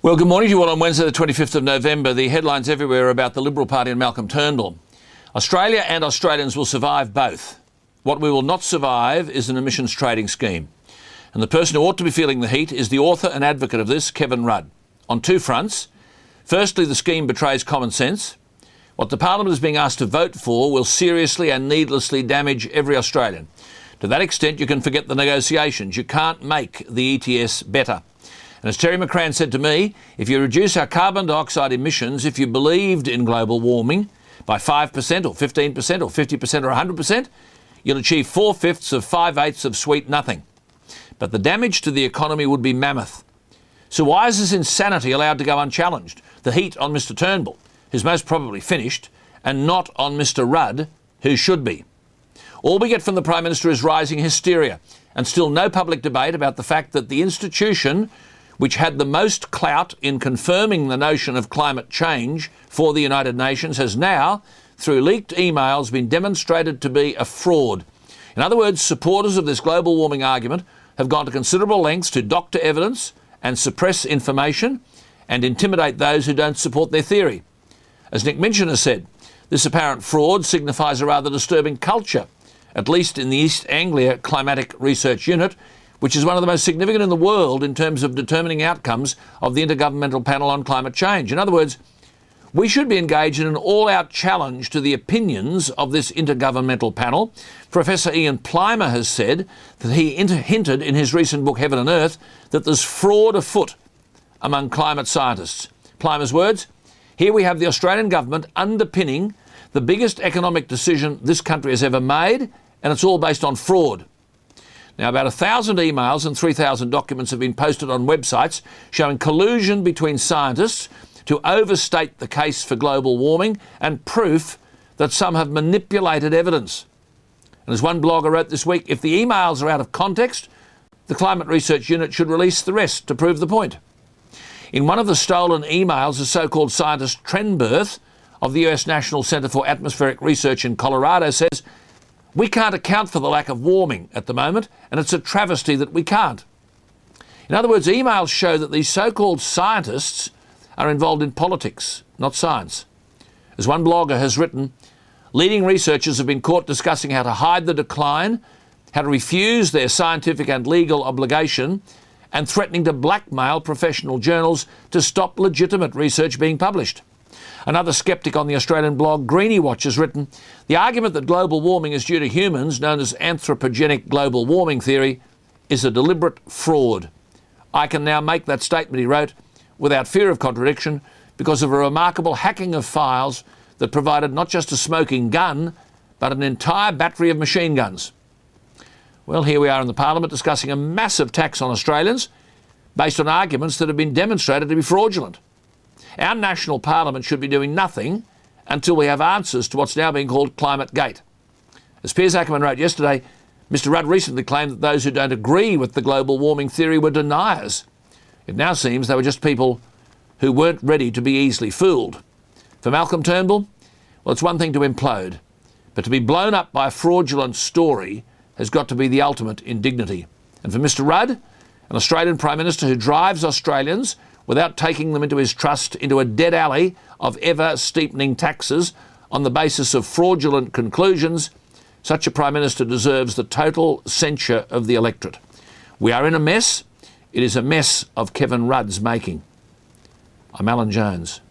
Well, good morning to you all on Wednesday the 25th of November. The headlines everywhere are about the Liberal Party and Malcolm Turnbull. Australia and Australians will survive both. What we will not survive is an emissions trading scheme. And the person who ought to be feeling the heat is the author and advocate of this, Kevin Rudds, on two fronts. Firstly, the scheme betrays common sense. What the Parliament is being asked to vote for will seriously and needlessly damage every Australian. To that extent, you can forget the negotiations. You can't make the ETS better. And as Terry McCrann said to me, if you reduce our carbon dioxide emissions, if you believed in global warming by 5% or 15% or 50% or 100%, you'll achieve 4/5 of 5/8 of sweet nothing. But the damage to the economy would be mammoth. So why is this insanity allowed to go unchallenged? The heat on Mr Turnbull, who's most probably finished, and not on Mr Rudd, who should be. All we get from the Prime Minister is rising hysteria and still no public debate about the fact that the institution which had the most clout in confirming the notion of climate change for the United Nations, has now, through leaked emails, been demonstrated to be a fraud. In other words, supporters of this global warming argument have gone to considerable lengths to doctor evidence and suppress information and intimidate those who don't support their theory. As Nick Minchin has said, this apparent fraud signifies a rather disturbing culture, at least in the East Anglia Climatic Research Unit, which is one of the most significant in the world in terms of determining outcomes of the Intergovernmental Panel on Climate Change. In other words, we should be engaged in an all-out challenge to the opinions of this Intergovernmental Panel. Professor Ian Plimer has said that he hinted in his recent book, Heaven and Earth, that there's fraud afoot among climate scientists. Plimer's words, here we have the Australian government underpinning the biggest economic decision this country has ever made, and it's all based on fraud. Now, about 1,000 emails and 3,000 documents have been posted on websites showing collusion between scientists to overstate the case for global warming and proof that some have manipulated evidence. And as one blogger wrote this week, if the emails are out of context, the Climate Research Unit should release the rest to prove the point. In one of the stolen emails, a so-called scientist Trenberth of the US National Center for Atmospheric Research in Colorado says, we can't account for the lack of warming at the moment, and it's a travesty that we can't. In other words, emails show that these so-called scientists are involved in politics, not science. As one blogger has written, leading researchers have been caught discussing how to hide the decline, how to refuse their scientific and legal obligation, and threatening to blackmail professional journals to stop legitimate research being published. Another skeptic on the Australian blog Greenie Watch has written, the argument that global warming is due to humans, known as anthropogenic global warming theory, is a deliberate fraud. I can now make that statement, he wrote, without fear of contradiction because of a remarkable hacking of files that provided not just a smoking gun, but an entire battery of machine guns. Well, here we are in the Parliament discussing a massive tax on Australians based on arguments that have been demonstrated to be fraudulent. Our national parliament should be doing nothing until we have answers to what's now being called Climate Gate. As Piers Ackerman wrote yesterday, Mr Rudd recently claimed that those who don't agree with the global warming theory were deniers. It now seems they were just people who weren't ready to be easily fooled. For Malcolm Turnbull, well, it's one thing to implode, but to be blown up by a fraudulent story has got to be the ultimate indignity. And for Mr Rudd, an Australian Prime Minister who drives Australians without taking them into his trust into a dead alley of ever-steepening taxes on the basis of fraudulent conclusions, such a Prime Minister deserves the total censure of the electorate. We are in a mess. It is a mess of Kevin Rudd's making. I'm Alan Jones.